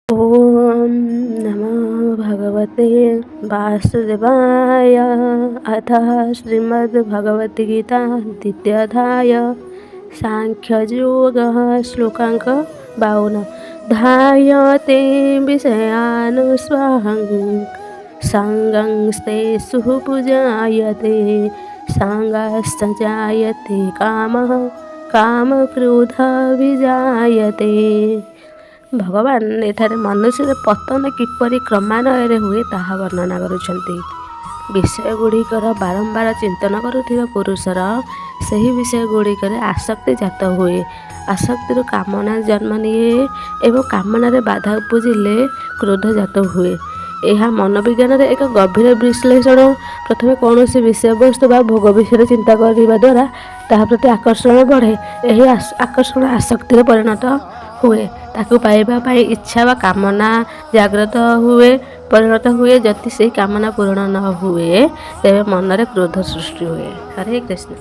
ओम नमो भगवते वासुदेवाय। अथ श्रीमद्भगवद्गीता द्वितीयाध्याय सांख्ययोगः। श्लोकांक 52। ध्यायते विषयानुस्वाहं संगंस्तेषु पूजायते संगश्च जायते कामः कामक्रोधविजायते। भगवान एठारे मनुष्य पतन किपरि क्रमान्वये हुए ताहा वर्णना करुछन्ति। विषय गुड़िकर बारंबार चिंतन करुथिबा पुरुषर सही विषय गुड़िकर आसक्ति जात हुए। आसक्ति कामना जन्म निए एवं कामना बाधा उपजिले क्रोध जात हुए। यह मनोविज्ञान एक गभीर विश्लेषण। प्रथम कौन विषय वस्तु बा भोग विषय चिंता करने द्वारा ताहा प्रति आकर्षण बढ़े। यही आकर्षण आसक्ति परिणत हुए। ताकू पाइबा पाई इच्छा व कामना जागृत हुए परिणत हुए। जति से कामना पूर्ण न हुए तेरे मन रे क्रोध सृष्टि हुए। हरे कृष्ण।